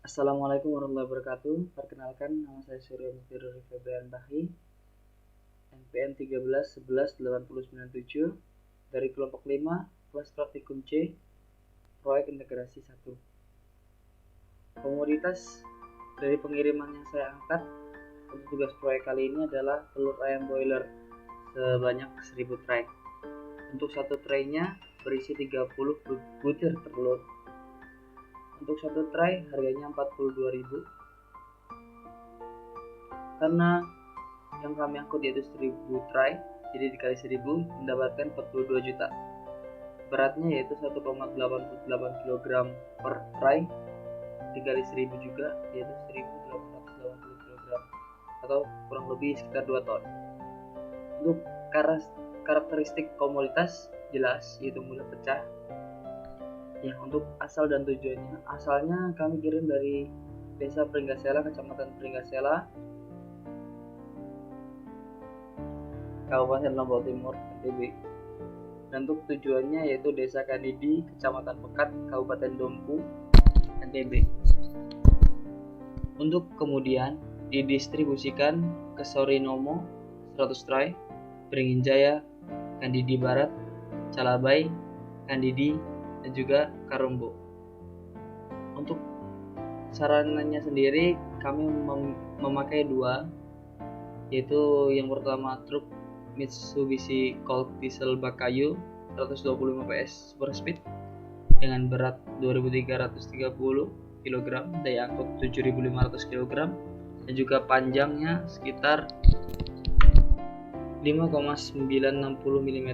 Assalamualaikum warahmatullahi wabarakatuh. Perkenalkan, nama saya Surya Mutiruri Febrian Bahi, NPM 13118097 dari kelompok 5, kelas praktikum C, proyek integrasi 1. Komoditas dari pengiriman yang saya angkat untuk tugas proyek kali ini adalah telur ayam boiler sebanyak 1000 tray. Untuk satu traynya berisi 30 butir telur. Untuk satu tray harganya 42.000. Karena yang kami angkut yaitu 1000 tray, jadi dikali 1000 mendapatkan 42 juta. Beratnya yaitu 1,88 kg per tray, dikali 1000 juga yaitu 1880 kg atau kurang lebih sekitar 2 ton. Untuk karakteristik komoditas jelas yaitu mudah pecah. Ya, untuk asal dan tujuannya, asalnya kami kirim dari Desa Pringgasela, Kecamatan Pringgasela, Kabupaten Lombok Timur, NTB. Dan untuk tujuannya yaitu Desa Kandidi, Kecamatan Pekat, Kabupaten Dompu, NTB. Untuk kemudian didistribusikan ke Sorinomo 100 tray, Beringin Jaya, Kandidi Barat, Calabai, Kandidi, dan juga Karumbo. Untuk sarananya sendiri kami memakai dua, yaitu yang pertama truk Mitsubishi Colt diesel bak kayu 125 PS super speed dengan berat 2330 kg, daya angkut 7500 kg, dan juga panjangnya sekitar 5,960 mm.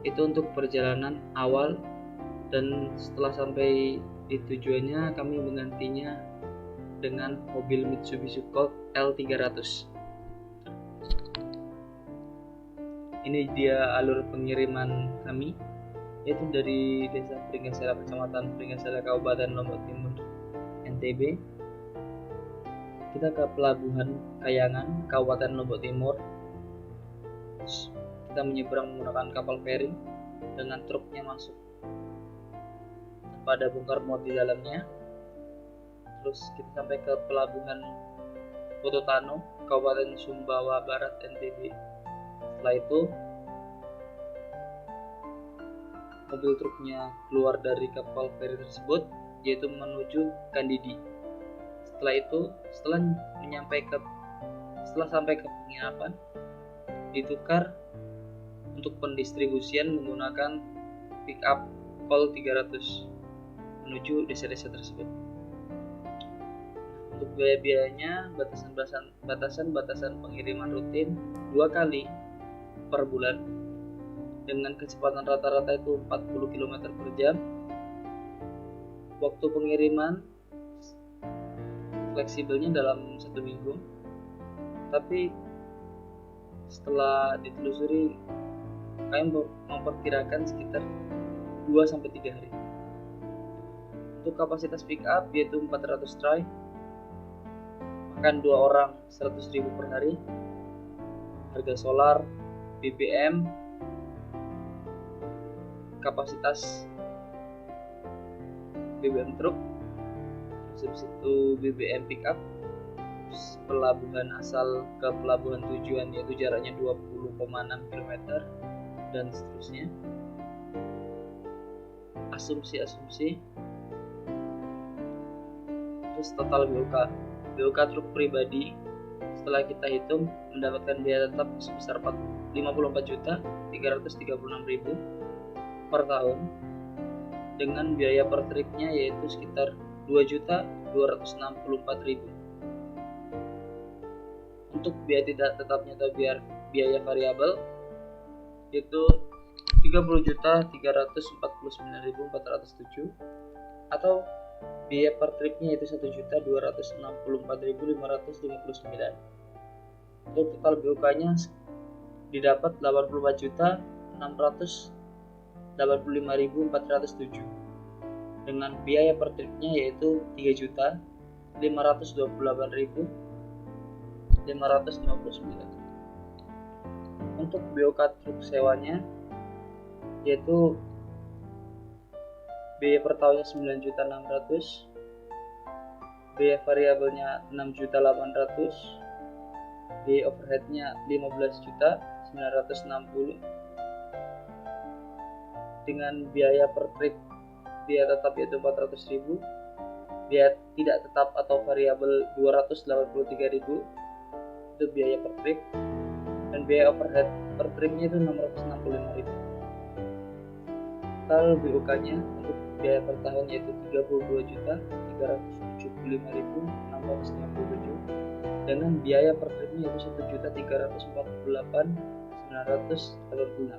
Itu untuk perjalanan awal, dan setelah sampai di tujuannya kami menggantinya dengan mobil Mitsubishi Colt L300. Ini dia alur pengiriman kami, yaitu dari Desa Pringgasela, Kecamatan Pringgasela, Kabupaten Lombok Timur, NTB. Kita ke Pelabuhan Kayangan, Kabupaten Lombok Timur. Kita menyeberang menggunakan kapal feri dengan truknya masuk tanpa ada bongkar muat di dalamnya. Terus kita sampai ke Pelabuhan Pototano, Kabupaten Sumbawa Barat, NTB. Setelah itu mobil truknya keluar dari kapal feri tersebut, yaitu menuju Kandidi. Setelah itu, setelah sampai ke penginapan, ditukar untuk pendistribusian menggunakan pick up Colt 300 menuju desa-desa tersebut. Untuk biaya-biayanya, batasan pengiriman rutin 2 kali per bulan dengan kecepatan rata-rata itu 40 km per jam. Waktu pengiriman fleksibelnya dalam 1 minggu, tapi setelah ditelusuri kami memperkirakan sekitar 2-3 hari. Untuk kapasitas pick up yaitu 400 tray, makan 2 orang 100.000 per hari, harga solar, BBM, kapasitas BBM truk, habis itu BBM pick up, pelabuhan asal ke pelabuhan tujuan yaitu jaraknya 20,6 km, dan seterusnya. Asumsi. Terus total BOK truk pribadi setelah kita hitung mendapatkan biaya tetap sebesar 54.336.000 per tahun, dengan biaya per tripnya yaitu sekitar 2.264.000. Untuk biaya tidak tetapnya atau biaya variabel yaitu 30.349.407, atau biaya per tripnya yaitu 1.264.559. Untuk total BOK-nya didapat 84.685.407 dengan biaya per tripnya yaitu 3.528.559. Untuk BOK truk sewanya yaitu biaya per tahunnya 9.600.000 biaya variabelnya 6.800.000, biaya overheadnya 15.960.000, dengan biaya per trip biaya tetap yaitu 400.000, biaya tidak tetap atau variabel 283.000 itu biaya per trip, dan biaya overhead per tripnya itu 665.000. Total BUK-nya untuk biaya per tahun yaitu 32.375.657 dengan biaya per tripnya yaitu 1.348.986.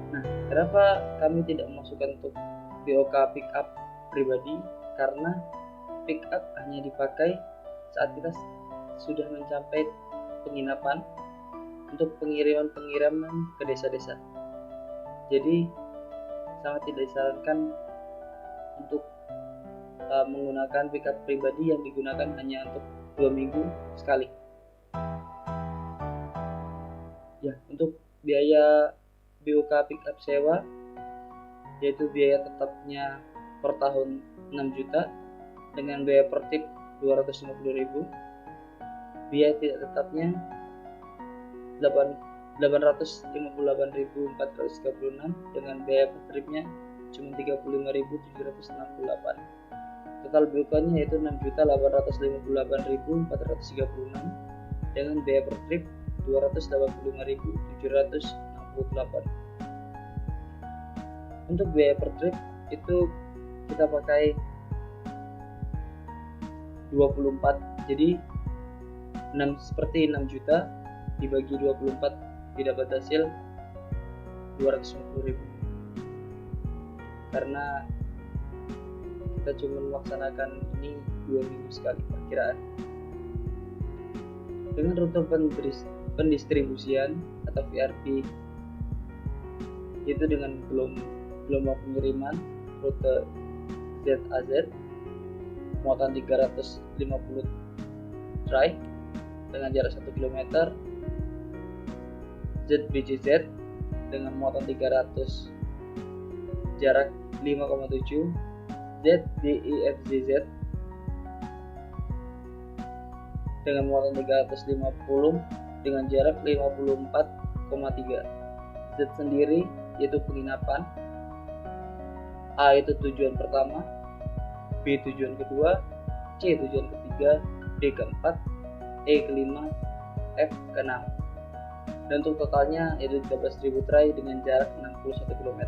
Nah, kenapa kami tidak memasukkan untuk BOK pickup pribadi? Karena pickup hanya dipakai saat kita sudah mencapai penginapan untuk pengiriman ke desa-desa. Jadi sangat tidak disarankan untuk menggunakan pickup pribadi yang digunakan hanya untuk 2 minggu sekali. Ya, untuk biaya BUK pickup sewa yaitu biaya tetapnya per tahun 6 juta dengan biaya per trip 250.000, biaya tidak tetapnya 858.436 dengan biaya per tripnya cuma 35.768. Total BUK-nya yaitu 6.858.436 dengan biaya per trip 285.768. Untuk biaya per trip itu kita pakai 24, jadi 6 juta dibagi 24 didapat hasil 250.000, karena kita cuma melaksanakan ini 2 minggu sekali perkiraan. Dengan rute pendistribusian atau VRP yaitu dengan gelombang pengiriman rute ZAZ muatan 350 try dengan jarak 1 km, ZBJZ dengan muatan 300 jarak 5,7, ZDIFZZ dengan muatan 350 dengan jarak 54,3. Z sendiri yaitu penginapan, A itu tujuan pertama, B tujuan kedua, C tujuan ketiga, D keempat, E kelima, F keenam. Dan untuk totalnya yaitu 13.000 try dengan jarak 61 km.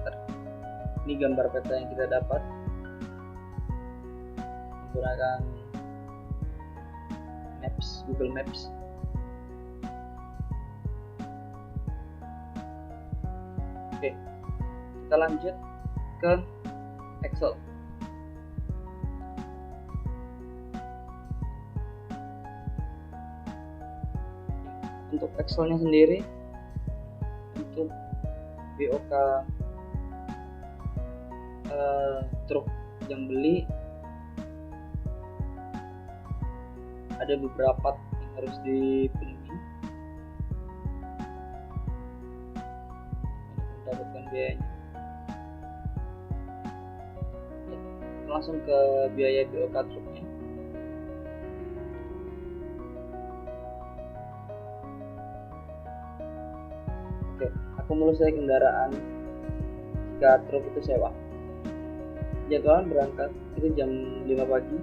Ini gambar peta yang kita dapat menggunakan Google Maps. Oke, kita lanjut ke Excel. Untuk Excelnya sendiri, untuk BOK truk yang beli ada beberapa yang harus dipenuhi untuk mendapatkan biayanya. Langsung ke biaya BOK truknya. Oke, akumulasi kendaraan jika truk itu sewa. Jadwal berangkat itu jam 5 pagi.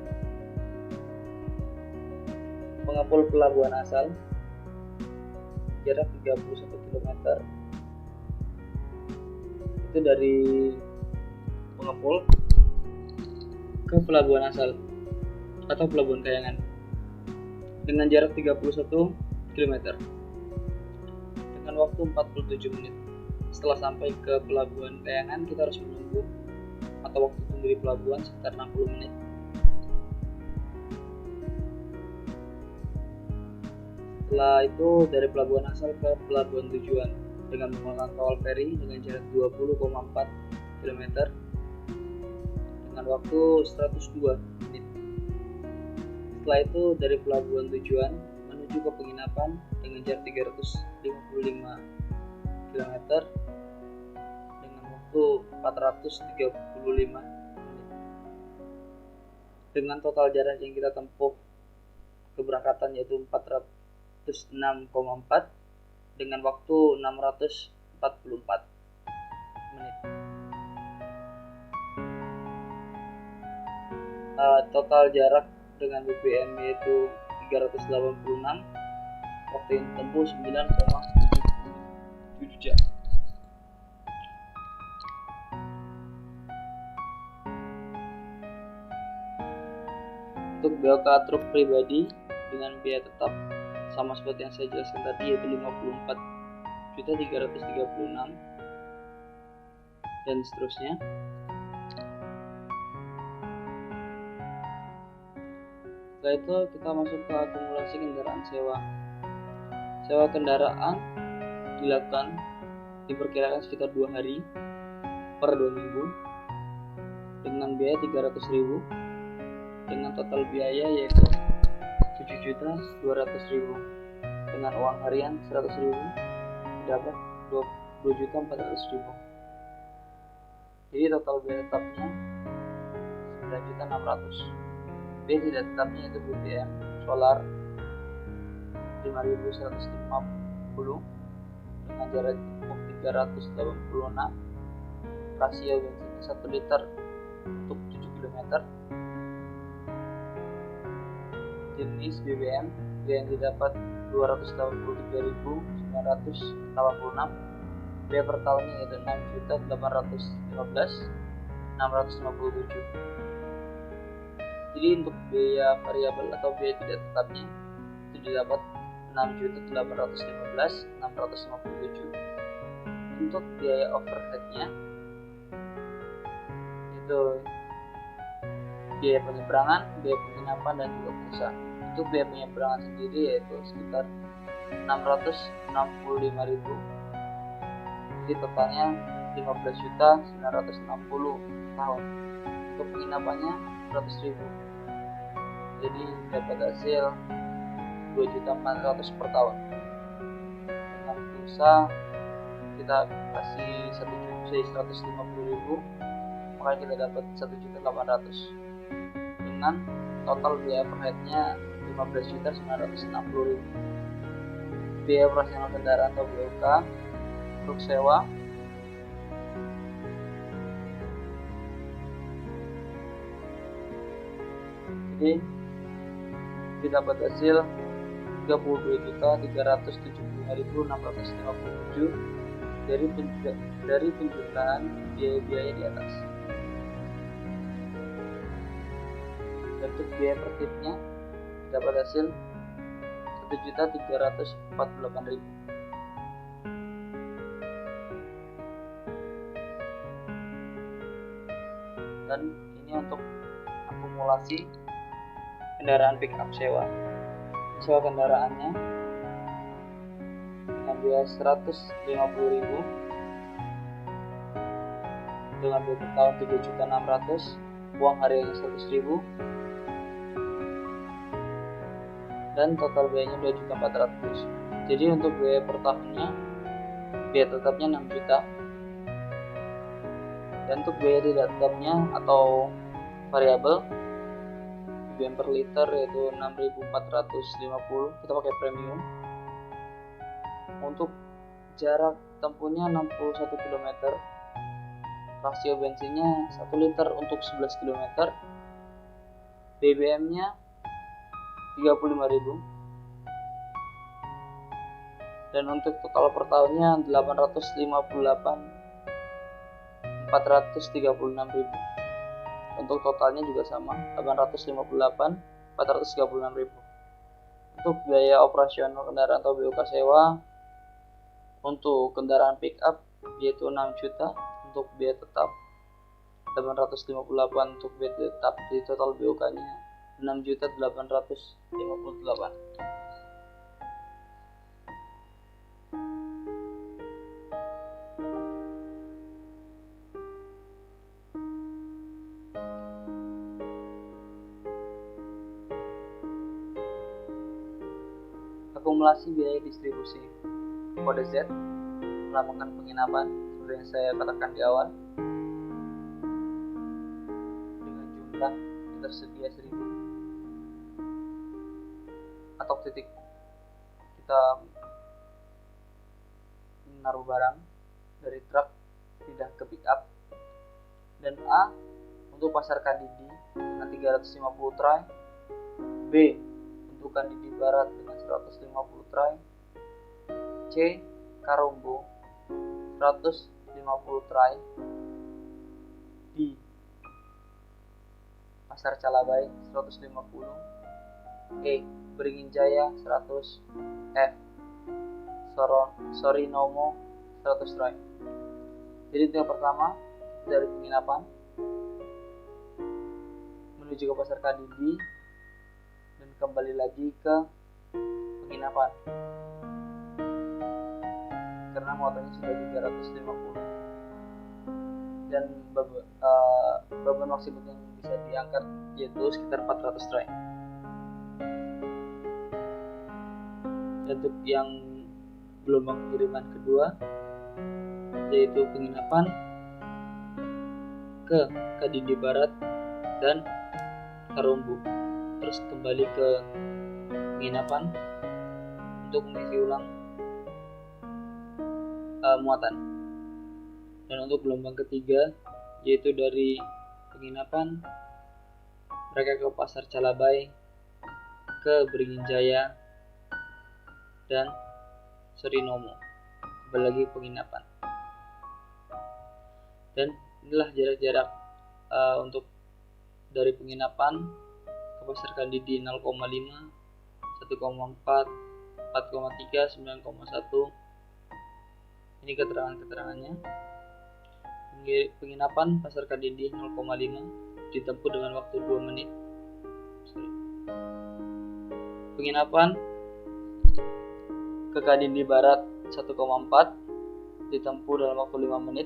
Pengepul pelabuhan asal jarak 31 km. Itu dari pengepul ke pelabuhan asal atau pelabuhan Kayangan dengan jarak 31 km dengan waktu 47 menit. Setelah sampai ke pelabuhan Kayangan, kita harus menunggu atau waktu tunggu di pelabuhan sekitar 60 menit. Setelah itu dari pelabuhan asal ke pelabuhan tujuan dengan menggunakan tol feri dengan jarak 20,4 km dengan waktu 102 menit. Setelah itu dari pelabuhan tujuan menuju ke penginapan dengan jarak 355 km dengan waktu 435 menit. dengan total jarak yang kita tempuh keberangkatan yaitu 406,4 dengan waktu 644 menit. Total jarak dengan BBM yaitu 386, waktu yang ditempuh 9,7 jam. Untuk BOK truk pribadi dengan biaya tetap sama seperti yang saya jelaskan tadi yaitu 54.336 dan seterusnya. Setelah itu kita masuk ke akumulasi kendaraan sewa. Sewa kendaraan diperkirakan sekitar 2 hari per 2 minggu dengan biaya 300.000 dengan total biaya yaitu 7.200.000 dengan uang harian 100.000 dapat 2.400.000. Jadi total biaya tetapnya 9.600.000. Biaya tidak tetapnya itu BBM solar 5.150 dengan jarak tempuh 386, rasio bensin 1 liter untuk 7 km. Jenis BBM yang didapat 283.986, biaya per tahunnya yaitu 6.815.657. Jadi untuk biaya variabel atau biaya tidak tetapnya itu didapat 6.815.657. Untuk biaya overheadnya itu biaya penyeberangan, biaya penginapan dan juga pulsa. Untuk biaya penyeberangan sendiri yaitu sekitar 665.000. Jadi totalnya 15.960 tahun. Untuk penginapannya 100.000. Jadi dapat hasil 2.400.000 per tahun. Dengan pulsa kita kasih 150.000, maka kita dapat 1.800.000 dengan total biaya per headnya 15.960.000. Biaya operasional kendaraan atau BOK truk sewa jadi didapat hasil 32.375.657 dari penjumlahan biaya-biaya di atas. Untuk biaya per tripnya dapat hasil 1.348.000. Dan ini untuk akumulasi kendaraan pickup sewa. Sewa kendaraannya dengan biaya 150.000 dengan biaya per tahun 3.600.000, uang hariannya 100.000 dan total biayanya 2.400.000. Jadi untuk biaya per tahunnya biaya tetapnya 6 juta. Dan untuk biaya tidak tetapnya atau variabel BBM per liter yaitu 6.450, kita pakai premium. Untuk jarak tempuhnya 61 km, rasio bensinnya 1 liter untuk 11 km, BBM-nya 35.000, dan untuk total per tahunnya 436.000. Untuk totalnya juga sama 436.000. Untuk biaya operasional kendaraan atau BOK sewa untuk kendaraan pick up yaitu 6 juta untuk biaya tetap, 858 untuk biaya tetap. Di total BOK-nya 6.858. Akumulasi biaya distribusi kode Z melambangkan penginapan seperti yang saya katakan di awal dengan jumlah tersedia 1000 atau titik kita menaruh barang dari truk pindah ke pick up. Dan A untuk pasar Kadidi dengan 350 tray, B untuk Kadidi Barat dengan 150 tray, C Karombo 150 tray, D Pasar Calabai 150, E Beringin Jaya 100, F Sorinomo 100 tray. Jadi itu yang pertama, dari penginapan menuju ke pasar Kadidi dan kembali lagi ke penginapan karena muatannya sudah 350 dan beban maksimum yang bisa diangkat yaitu sekitar 400 tray. Untuk yang gelombang pengiriman kedua yaitu penginapan ke Kadidi Barat dan Karombo, terus kembali ke penginapan untuk mengisi ulang muatan. Dan untuk gelombang ketiga yaitu dari penginapan mereka ke pasar Calabai, ke Beringin Jaya dan Sorinomo, kembali lagi penginapan. Dan inilah jarak-jarak untuk dari penginapan ke pasar Kadidi 0,5, 1,4, 4,3, 9,1. Ini keterangannya. Penginapan pasar Kadidi 0,5 ditempuh dengan waktu 2 menit. Penginapan ke Kadidi Barat 1,4 ditempuh dalam waktu 5 menit.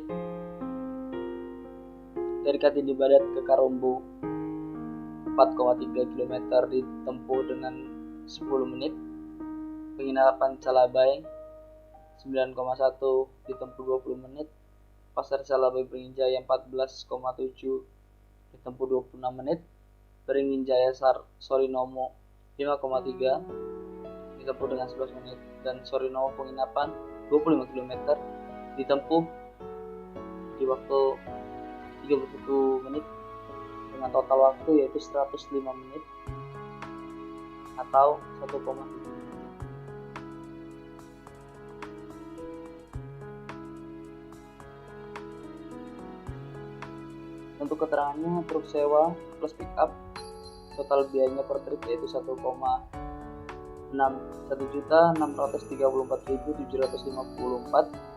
Dari Kadidi Barat ke Karombo 4,3 km ditempuh dengan 10 menit. Penginapan Calabai 9,1 ditempuh 20 menit. Pasar Calabai Beringin Jaya 14,7 ditempuh 26 menit. Beringin Jaya Sorinomo 5,3 ditempuh dengan 11 menit. Dan Sorinomo penginapan 25 km ditempuh di waktu 31 menit dengan total waktu yaitu 105 menit atau 1,7 menit. Untuk keterangannya, truk sewa plus pick up total biayanya per trip yaitu 1.634.754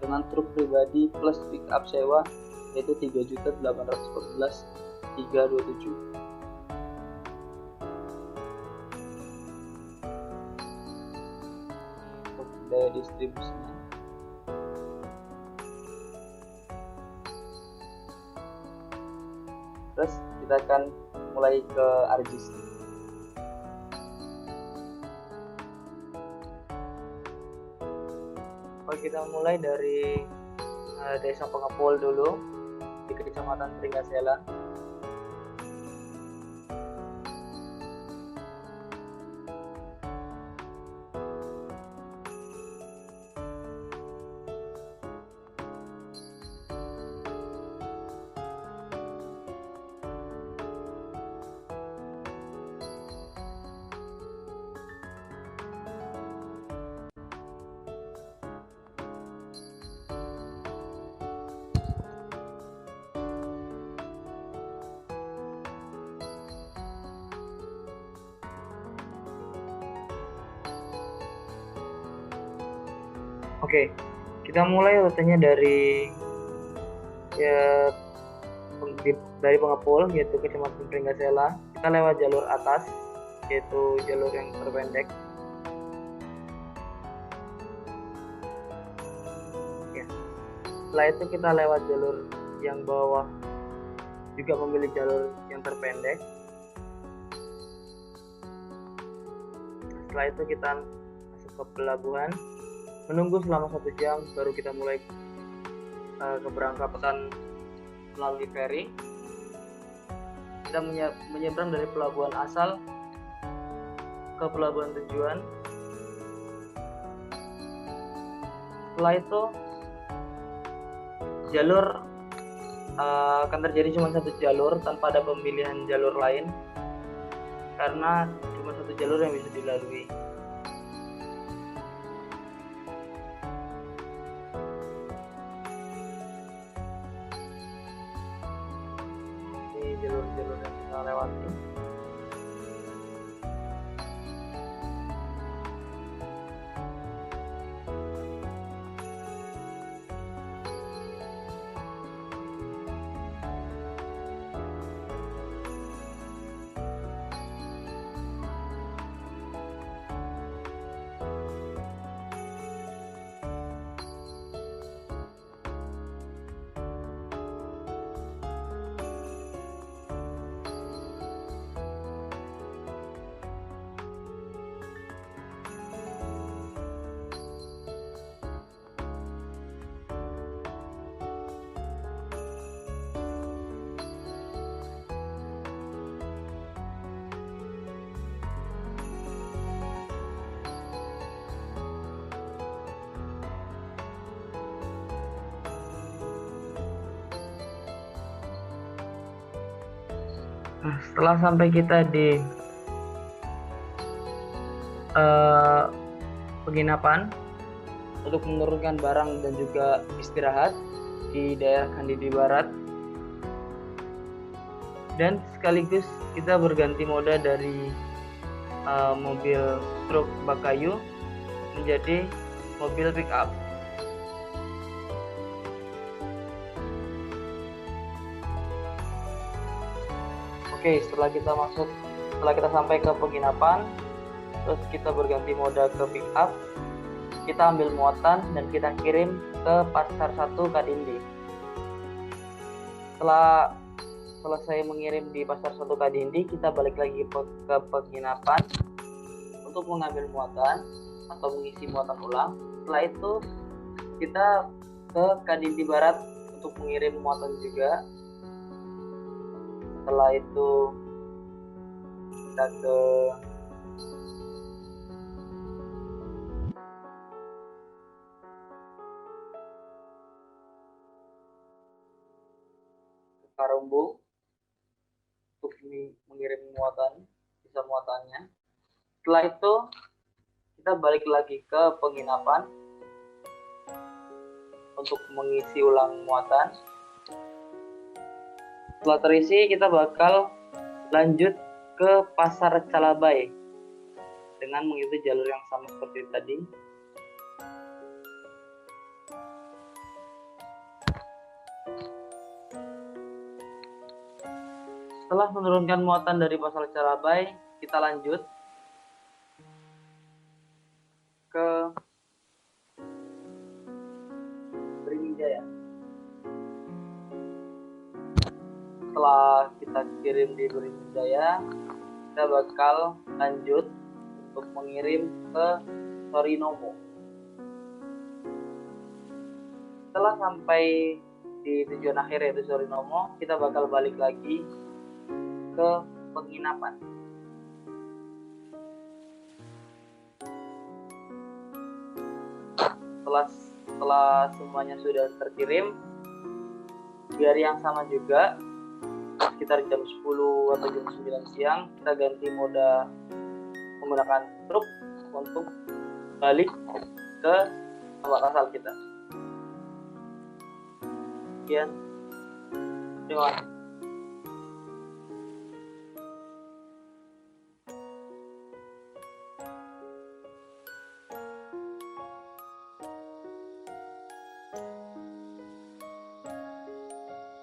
dengan truk pribadi plus pick up sewa yaitu 3.814.327. Untuk daya distribusinya terus kita akan mulai ke RGC. Kita mulai dari Desa Pengepul dulu di Kecamatan Pringgasela. Oke, kita mulai rutenya dari Pengepul yaitu Kecamatan Pringgasela. Kita lewat jalur atas yaitu jalur yang terpendek. Ya. Setelah itu kita lewat jalur yang bawah juga memilih jalur yang terpendek. Setelah itu kita masuk ke pelabuhan, menunggu selama 1 jam baru kita mulai keberangkatan melalui feri. kita menyeberang dari pelabuhan asal ke pelabuhan tujuan. Setelah itu jalur akan terjadi cuma satu jalur tanpa ada pemilihan jalur lain, karena cuma satu jalur yang bisa dilalui. Ini jalur-jalur yang kita lewati. Nah, setelah sampai kita di penginapan untuk menurunkan barang dan juga istirahat di daerah Kandidi Barat, dan sekaligus kita berganti moda dari mobil truk bak kayu menjadi mobil pick up. Oke, setelah kita sampai ke penginapan, terus kita berganti moda ke pick up, kita ambil muatan dan kita kirim ke Pasar 1 Kadindi. Setelah selesai mengirim di Pasar 1 Kadindi, kita balik lagi ke penginapan untuk mengambil muatan atau mengisi muatan ulang. Setelah itu kita ke Kadindi Barat untuk mengirim muatan juga. Setelah itu kita ke Karumbu untuk mengirim sisa muatannya. Setelah itu kita balik lagi ke penginapan untuk mengisi ulang muatan. Setelah terisi, kita bakal lanjut ke Pasar Calabai dengan mengikuti jalur yang sama seperti tadi. Setelah menurunkan muatan dari Pasar Calabai, kita lanjut ke Beringin. Setelah kita kirim di Beringin Jaya, kita bakal lanjut untuk mengirim ke Sorinomo. Setelah sampai di tujuan akhir yaitu Sorinomo, kita bakal balik lagi ke penginapan. Setelah semuanya sudah terkirim, di hari yang sama juga sekitar jam 10 atau jam 9 siang, kita ganti moda menggunakan truk untuk balik ke tempat asal kita. Sekian, terima kasih.